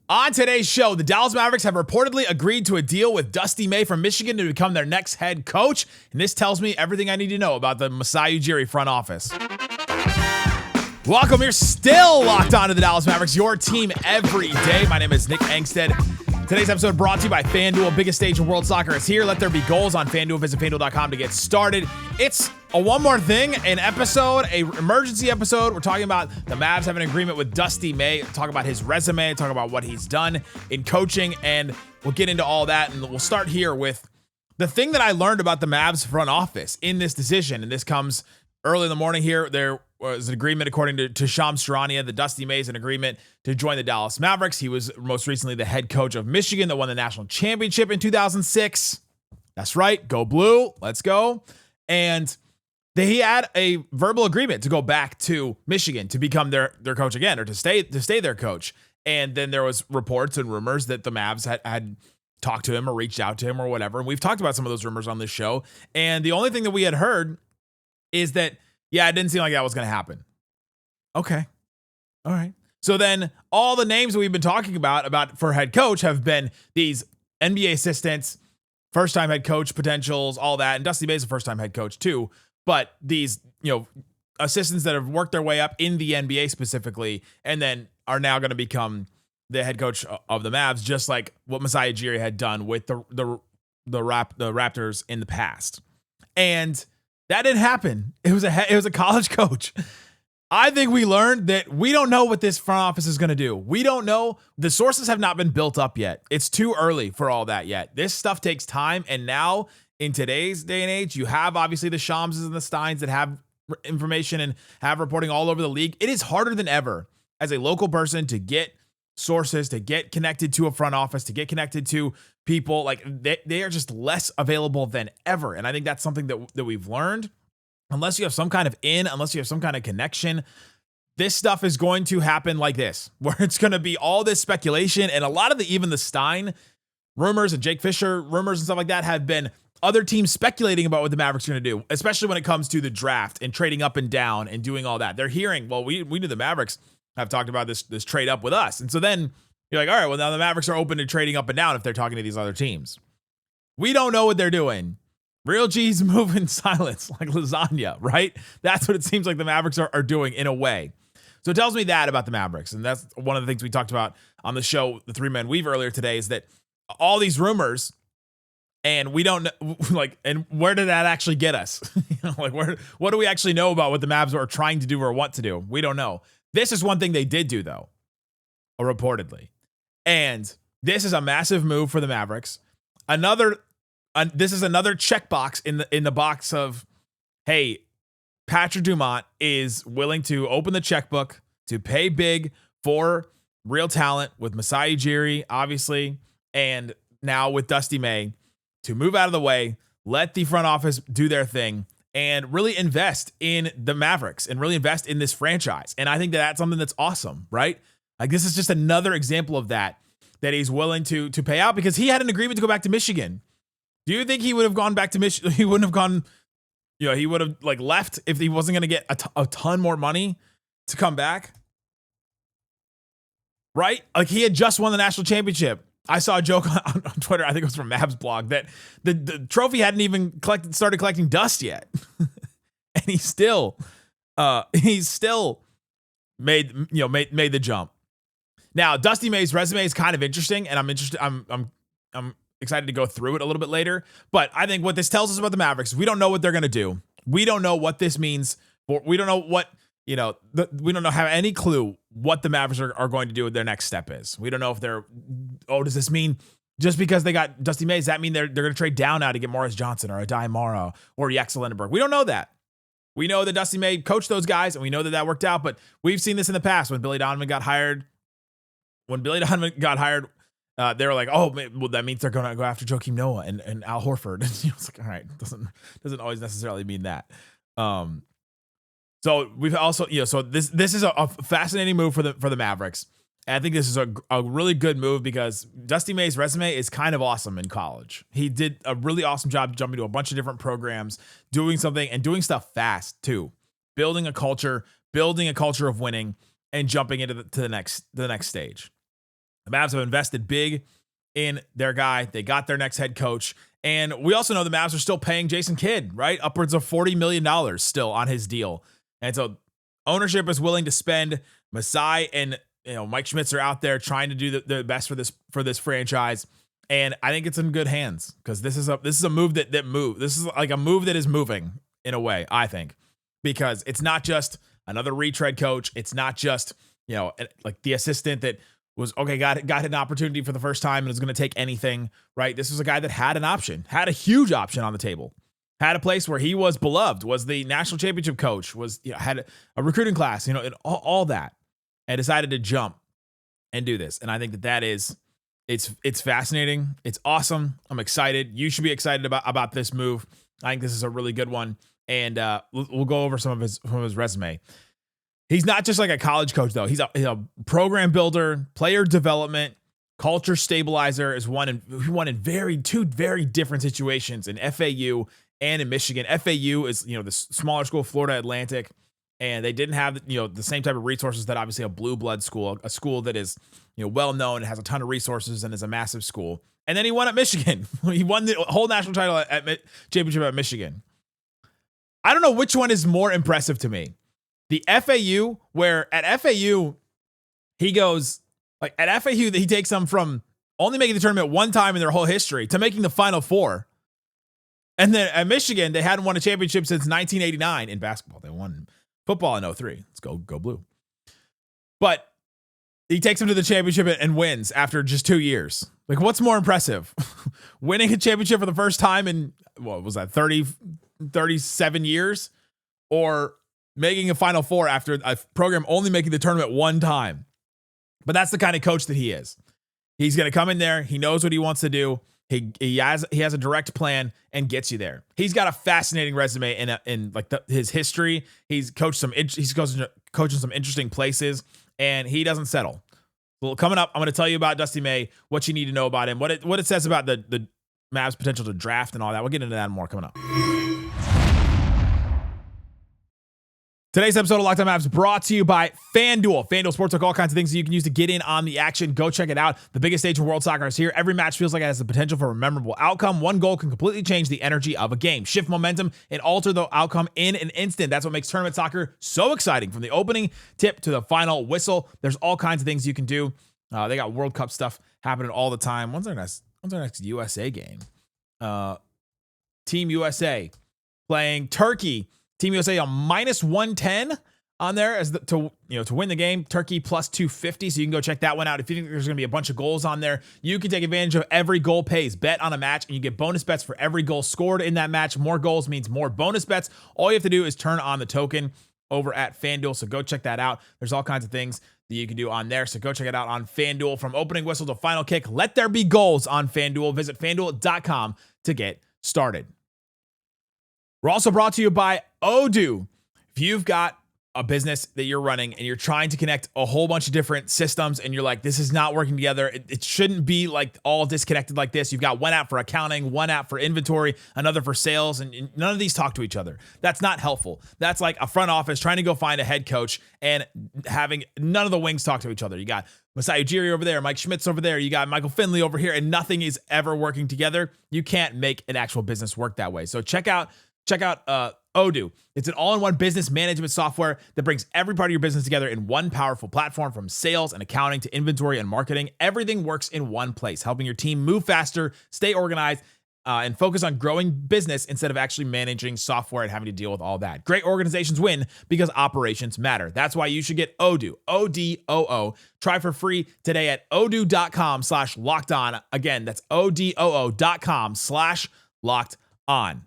On today's show, the Dallas Mavericks have reportedly agreed to a deal with Dusty May from Michigan to become their next head coach. And this tells me everything I need to know about the Masai Ujiri front office. Welcome, you're still locked on to the Dallas Mavericks, your team every day. My name is Nick Angstadt. Today's episode brought to you by FanDuel. Biggest stage in world soccer is here. Let there be goals on FanDuel. Visit FanDuel.com to get started. It's a one more thing, an emergency episode. We're talking about the Mavs having an agreement with Dusty May. Talk about his resume, talk about what he's done in coaching, and we'll get into all that. And we'll start here with the thing that I learned about the Mavs front office in this decision. And this comes early in the morning here. There was an agreement, according to Shams Charania, the Dusty May's an agreement to join the Dallas Mavericks. He was most recently the head coach of Michigan that won the national championship in 2006. That's right. Go Blue. Let's go. And he had a verbal agreement to go back to Michigan to become their coach again, or to stay their coach. And then there was reports and rumors that the Mavs had talked to him or reached out to him or whatever. And we've talked about some of those rumors on this show. And the only thing that we had heard is that, yeah, it didn't seem like that was going to happen. Okay. All right. So then all the names that we've been talking about for head coach have been these NBA assistants, first-time head coach potentials, all that. And Dusty May's a first-time head coach too. But these, assistants that have worked their way up in the NBA specifically, and then are now going to become the head coach of the Mavs, just like what Masai Ujiri had done with the Raptors in the past. And that didn't happen. It was a college coach. I think we learned that we don't know what this front office is going to do. We don't know. The sources have not been built up yet. It's too early for all that yet. This stuff takes time. And now in today's day and age, you have obviously the Shamses and the Steins that have information and have reporting all over the league. It is harder than ever as a local person to get sources, to get connected to a front office, to get connected to people. Like they are just less available than ever. And I think that's something that we've learned. Unless you have some kind of unless you have some kind of connection, this stuff is going to happen like this, where it's going to be all this speculation. And a lot of even the Stein rumors and Jake Fisher rumors and stuff like that have been other teams speculating about what the Mavericks are going to do, especially when it comes to the draft and trading up and down and doing all that. They're hearing, well, we knew the Mavericks have talked about this trade up with us. And so then you're like, all right, well, now the Mavericks are open to trading up and down if they're talking to these other teams. We don't know what they're doing. Real G's move in silence like lasagna, right? That's what it seems like the Mavericks are doing in a way. So it tells me that about the Mavericks. And that's one of the things we talked about on the show, the Three-Man Weave earlier today, is that all these rumors, and we don't know, and where did that actually get us? What do we actually know about what the Mavs are trying to do or want to do? We don't know. This is one thing they did do, though, reportedly. And this is a massive move for the Mavericks. This is another checkbox in the box of, hey, Patrick Dumont is willing to open the checkbook to pay big for real talent with Masai Ujiri, obviously, and now with Dusty May to move out of the way, let the front office do their thing, and really invest in the Mavericks and really invest in this franchise. And I think that's something that's awesome, right? Like, this is just another example of that he's willing to pay out, because he had an agreement to go back to Michigan. Do you think he would have gone back to Michigan? He wouldn't have gone, he would have left if he wasn't going to get a ton more money to come back. Right? Like, he had just won the national championship. I saw a joke on Twitter, I think it was from Mavs blog, that the trophy hadn't even started collecting dust yet. And he still made the jump. Now, Dusty May's resume is kind of interesting, and I'm excited to go through it a little bit later. But I think what this tells us about the Mavericks, we don't know what they're going to do. We don't know what this means. We don't know what, we don't have any clue what the Mavericks are going to do with their next step is. We don't know if does this mean just because they got Dusty May, does that mean they're going to trade down now to get Morris Johnson or Adai Mara or Yaxel Lindenberg? We don't know that. We know that Dusty May coached those guys, and we know that worked out, but we've seen this in the past when Billy Donovan got hired. When Billy Donovan got hired, they were like, oh, well, that means they're going to go after Joakim Noah and Al Horford. And it's like, all right, doesn't always necessarily mean that. So we've also, so this is a fascinating move for the Mavericks. And I think this is a really good move because Dusty May's resume is kind of awesome in college. He did a really awesome job jumping to a bunch of different programs, doing something and doing stuff fast too, building a culture of winning and jumping into the next stage. The Mavs have invested big in their guy. They got their next head coach. And we also know the Mavs are still paying Jason Kidd, right? Upwards of $40 million still on his deal. And so ownership is willing to spend. Masai and Mike Schmitz are out there trying to do the best for this franchise. And I think it's in good hands because this is a move that move. This is like a move that is moving in a way, I think, because it's not just another retread coach. It's not just, like the assistant that was got an opportunity for the first time and is going to take anything, right? This was a guy that had an option, had a huge option on the table, had a place where he was beloved, was the national championship coach, had a recruiting class, and all that, and decided to jump and do this. And I think that is, it's fascinating. It's awesome. I'm excited. You should be excited about this move. I think this is a really good one. And we'll go over some of his resume. He's not just like a college coach, though. He's a program builder, player development, culture stabilizer. He won in two very different situations in FAU and in Michigan. FAU is the smaller school, Florida Atlantic, and they didn't have the same type of resources that obviously a blue blood school, a school that is well known and has a ton of resources and is a massive school. And then he won at Michigan. He won the whole national title championship at Michigan. I don't know which one is more impressive to me. The FAU, where at FAU, he goes, like at FAU, he takes them from only making the tournament one time in their whole history to making the Final Four. And then at Michigan, they hadn't won a championship since 1989 in basketball. They won football in 03. Let's go blue. But he takes them to the championship and wins after just 2 years. Like, what's more impressive? Winning a championship for the first time in, what was that, 37 years? Or making a Final Four after a program only making the tournament one time? But that's the kind of coach that he is. He's going to come in there. He knows what he wants to do. He has a direct plan and gets you there. He's got a fascinating resume in his history. He's coached coaching some interesting places, and he doesn't settle. Well, coming up, I'm going to tell you about Dusty May, what you need to know about him, what it says about the Mavs' potential to draft and all that. We'll get into that more coming up. Today's episode of Locked On Mavs brought to you by FanDuel. FanDuel Sportsbook, all kinds of things that you can use to get in on the action. Go check it out. The biggest stage in world soccer is here. Every match feels like it has the potential for a memorable outcome. One goal can completely change the energy of a game, shift momentum, and alter the outcome in an instant. That's what makes tournament soccer so exciting. From the opening tip to the final whistle, there's all kinds of things you can do. They got World Cup stuff happening all the time. When's our next USA game? Team USA playing Turkey. Team USA on -110 on there to win the game. Turkey plus 250. So you can go check that one out. If you think there's going to be a bunch of goals on there, you can take advantage of every goal pays. Bet on a match and you get bonus bets for every goal scored in that match. More goals means more bonus bets. All you have to do is turn on the token over at FanDuel. So go check that out. There's all kinds of things that you can do on there. So go check it out on FanDuel. From opening whistle to final kick, let there be goals on FanDuel. Visit FanDuel.com to get started. We're also brought to you by Odoo. If you've got a business that you're running and you're trying to connect a whole bunch of different systems and you're like, this is not working together, it shouldn't be like all disconnected like this. You've got one app for accounting, one app for inventory, another for sales, and none of these talk to each other. That's not helpful. That's like a front office trying to go find a head coach and having none of the wings talk to each other. You got Masai Ujiri over there, Mike Schmitz over there, you got Michael Finley over here, and nothing is ever working together. You can't make an actual business work that way. So check out Odoo. It's an all-in-one business management software that brings every part of your business together in one powerful platform. From sales and accounting to inventory and marketing, everything works in one place, helping your team move faster, stay organized, and focus on growing business instead of actually managing software and having to deal with all that. Great organizations win because operations matter. That's why you should get Odoo, O-D-O-O. Try for free today at odoo.com/lockedon. Again, that's odoo.com/lockedon.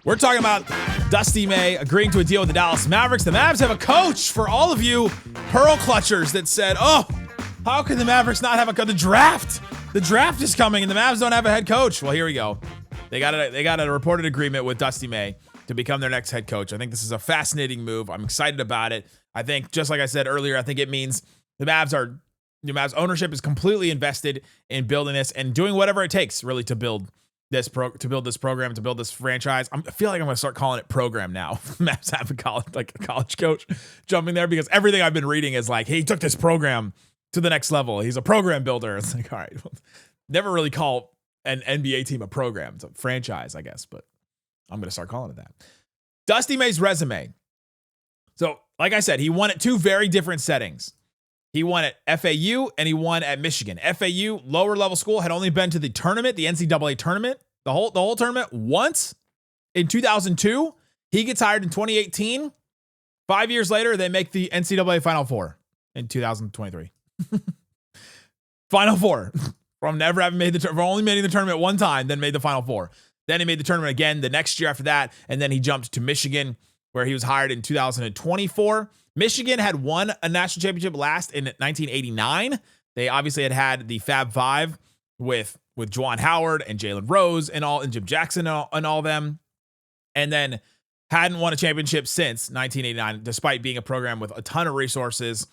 We're talking about Dusty May agreeing to a deal with the Dallas Mavericks. The Mavs have a coach for all of you pearl clutchers that said, oh, how can the Mavericks not have the draft? The draft is coming and the Mavs don't have a head coach. Well, here we go. They got a reported agreement with Dusty May to become their next head coach. I think this is a fascinating move. I'm excited about it. I think, just like I said earlier, I think it means the Mavs ownership is completely invested in building this and doing whatever it takes really to build to build this program, to build this franchise. I feel like I'm going to start calling it program now. Mavs have a college coach jumping there, because everything I've been reading is like, hey, he took this program to the next level. He's a program builder. It's like, all right, never really call an NBA team a program. It's a franchise, I guess, but I'm going to start calling it that. Dusty May's resume. So, like I said, he won at two very different settings. He won at FAU and he won at Michigan. FAU, lower level school, had only been to the tournament, the NCAA tournament, the whole tournament once in 2002. He gets hired in 2018. 5 years later, they make the NCAA Final Four in 2023. Final Four. From never having made from only making the tournament one time, then made the Final Four. Then he made the tournament again the next year after that, and then he jumped to Michigan, where he was hired in 2024. Michigan had won a national championship last in 1989. They obviously had the Fab Five with Juwan Howard and Jalen Rose and Jim Jackson and all them, and then hadn't won a championship since 1989, despite being a program with a ton of resources,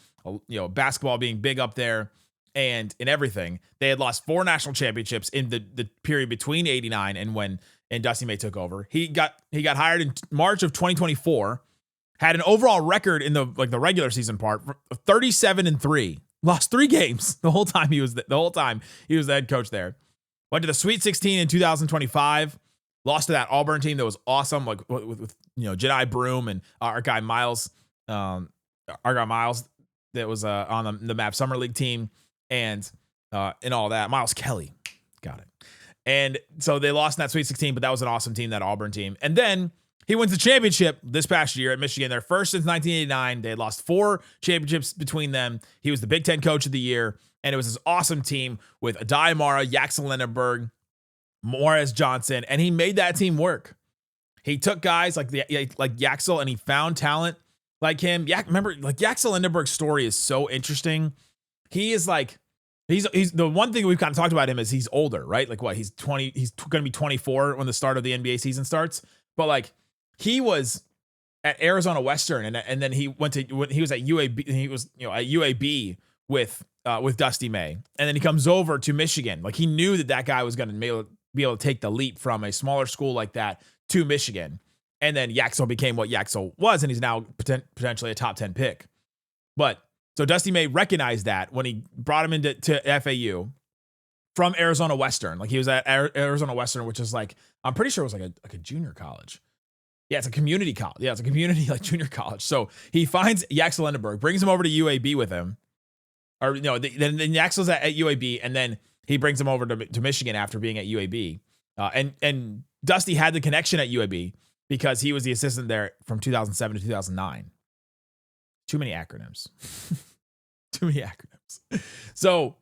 basketball being big up there and in everything. They had lost 4 national championships in the period between 89 and when Dusty May took over. He got hired in March of 2024. Had an overall record in the regular season part of 37-3. Lost 3 games the whole time he was the head coach there. Went to the Sweet 16 in 2025. Lost to that Auburn team that was awesome, like with Jedi Broom and our guy Miles, that was on the Mavs Summer League team and all that. Miles Kelly, got it. And so they lost in that Sweet 16, but that was an awesome team, that Auburn team. And then he wins the championship this past year at Michigan. Their first since 1989. They had lost 4 championships between them. He was the Big Ten Coach of the Year, and it was this awesome team with Adai Mara, Yaxel Lindenberg, Morris Johnson, and he made that team work. He took guys like Yaxel, and he found talent like him. Remember, Yaxel Lindenberg's story is so interesting. He is he's the one thing we've kind of talked about him is he's older, right? Like what? He's 20. He's going to be 24 when the start of the NBA season starts. But he was at Arizona Western, and then he was at UAB. He was at UAB with Dusty May, and then he comes over to Michigan. He knew that guy was going to be able to take the leap from a smaller school like that to Michigan, and then Yaxel became what Yaxel was, and he's now potentially a top 10 pick. But so Dusty May recognized that when he brought him to FAU from Arizona Western. He was at Arizona Western, which is I'm pretty sure it was a junior college. Yeah, it's a community college. Yeah, it's a community junior college. So he finds Yaxel Lindenberg, brings him over to UAB with him. Or then Yaxel's at UAB, and then he brings him over to Michigan after being at UAB. And Dusty had the connection at UAB because he was the assistant there from 2007 to 2009. Too many acronyms. Too many acronyms. So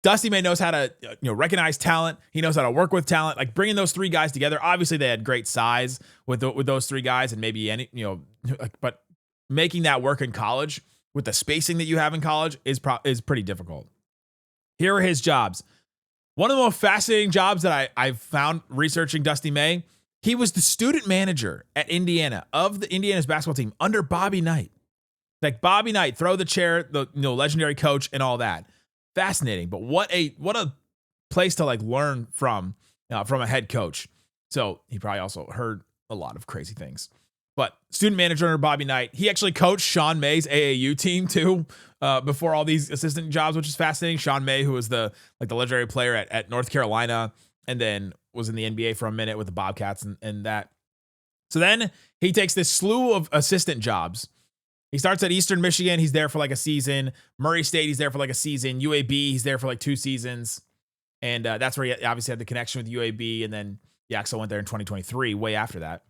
Dusty May knows how to recognize talent. He knows how to work with talent. Bringing those 3 guys together. Obviously, they had great size with those 3 guys, and maybe but making that work in college with the spacing that you have in college is pretty difficult. Here are his jobs. One of the most fascinating jobs that I've found researching Dusty May. He was the student manager at Indiana of the Indiana's basketball team under Bobby Knight. Bobby Knight, throw the chair, the legendary coach, and all that. Fascinating, but what a place to learn from a head coach. So he probably also heard a lot of crazy things. But student manager under Bobby Knight, he actually coached Sean May's AAU team too before all these assistant jobs, which is fascinating. Sean May, who was the legendary player at North Carolina, and then was in the NBA for a minute with the Bobcats and that. So then he takes this slew of assistant jobs. He starts at Eastern Michigan. He's there for a season. Murray State, he's there for a season. UAB, he's there for 2 seasons. And that's where he obviously had the connection with UAB. And then Yaxel went there in 2023, way after that.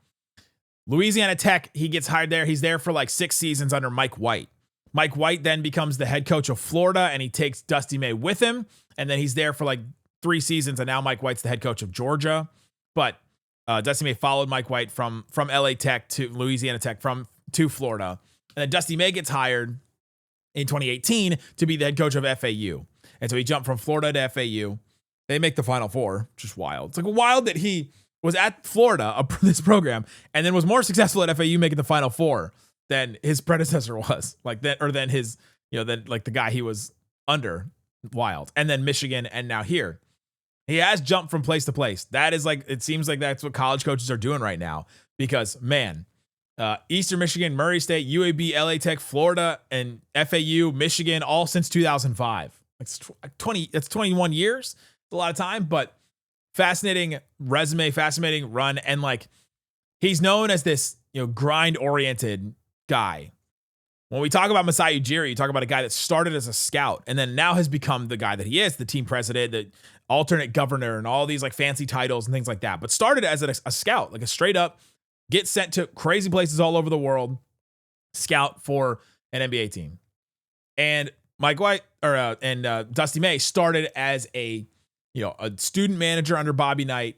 Louisiana Tech, he gets hired there. He's there for 6 seasons under Mike White. Mike White then becomes the head coach of Florida, and he takes Dusty May with him. And then he's there for 3 seasons. And now Mike White's the head coach of Georgia. But Dusty May followed Mike White from LA Tech to Louisiana Tech to Florida. And then Dusty May gets hired in 2018 to be the head coach of FAU. And so he jumped from Florida to FAU. They make the Final Four, which is wild. It's wild that he was at Florida, this program, and then was more successful at FAU making the Final Four than his predecessor was. Than his, than the guy he was under. Wild. And then Michigan, and now here. He has jumped from place to place. That is like, it seems like that's what college coaches are doing right now because, man, Eastern Michigan, Murray State, UAB, LA Tech, Florida, and FAU, Michigan, all since 2005. It's 21 years. It's a lot of time, but fascinating resume, fascinating run. And like, he's known as this, grind-oriented guy. When we talk about Masai Ujiri, you talk about a guy that started as a scout and then now has become the guy that he is, the team president, the alternate governor, and all these like fancy titles and things like that. But started as a scout, like a straight up, get sent to crazy places all over the world, scout for an NBA team. And Mike White and Dusty May started as a student manager under Bobby Knight,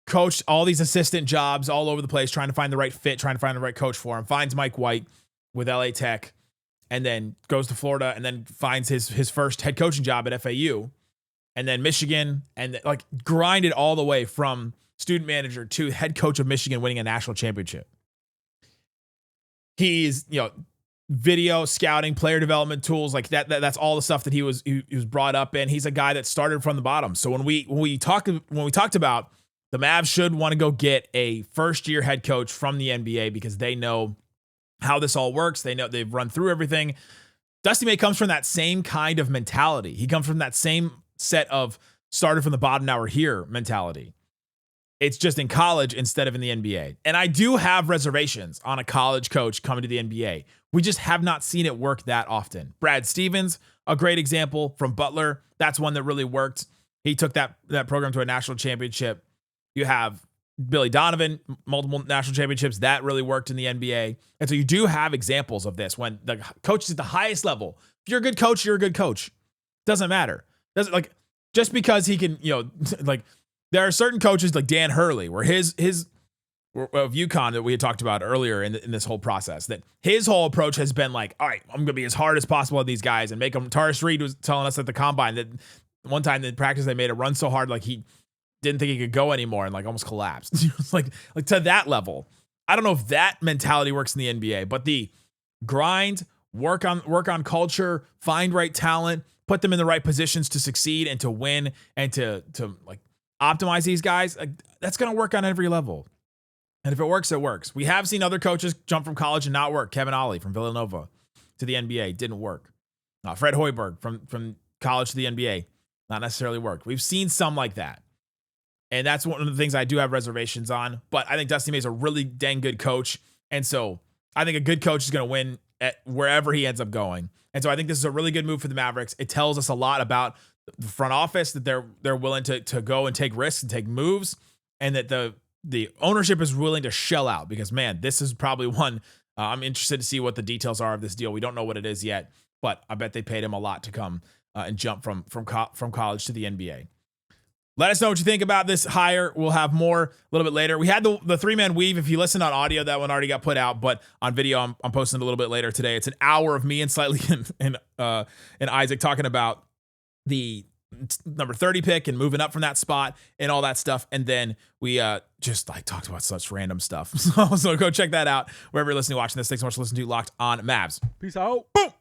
coached all these assistant jobs all over the place, trying to find the right fit, trying to find the right coach for him, finds Mike White with LA Tech, and then goes to Florida and then finds his first head coaching job at FAU, and then Michigan, and like grinded all the way from student manager to head coach of Michigan, winning a national championship. He's, video scouting, player development tools like that's all the stuff that he was brought up in. He's a guy that started from the bottom. So when we talked about the Mavs should want to go get a first-year head coach from the NBA because they know how this all works. They know they've run through everything. Dusty May comes from that same kind of mentality. He comes from that same set of started from the bottom, now we're here mentality. It's just in college instead of in the NBA. And I do have reservations on a college coach coming to the NBA. We just have not seen it work that often. Brad Stevens, a great example from Butler. That's one that really worked. He took that program to a national championship. You have Billy Donovan, multiple national championships. That really worked in the NBA. And so you do have examples of this when the coach is at the highest level. If you're a good coach, you're a good coach. Doesn't matter. Doesn't like just because he can, like there are certain coaches like Dan Hurley, where his of UConn that we had talked about earlier in this whole process, that his whole approach has been like, all right, I'm going to be as hard as possible on these guys and make them. Taurus Reed was telling us at the combine that one time in practice they made a run so hard like he didn't think he could go anymore and like almost collapsed. It's like to that level. I don't know if that mentality works in the NBA, but the grind, work on culture, find right talent, put them in the right positions to succeed and to win and to like optimize these guys, that's going to work on every level. And if it works, it works. We have seen other coaches jump from college and not work. Kevin Ollie from Villanova to the NBA didn't work. Fred Hoiberg from college to the NBA, not necessarily worked. We've seen some like that. And that's one of the things I do have reservations on. But I think Dusty May is a really dang good coach. And so I think a good coach is going to win at wherever he ends up going. And so I think this is a really good move for the Mavericks. It tells us a lot about the front office, that they're willing to go and take risks and take moves, and that the ownership is willing to shell out because, man, this is probably one I'm interested to see what the details are of this deal. We don't know what it is yet, but I bet they paid him a lot to come and jump from college to the NBA. Let us know what you think about this hire. We'll have more a little bit later. We had the three-man weave. If you listen on audio, that one already got put out, but on video, I'm posting it a little bit later today. It's an hour of me and Slightly and Isaac talking about the number 30 pick and moving up from that spot and all that stuff. And then we just like talked about such random stuff. So go check that out wherever you're listening, watching this. Thanks so much for listening to Locked on Mavs. Peace out. Boom.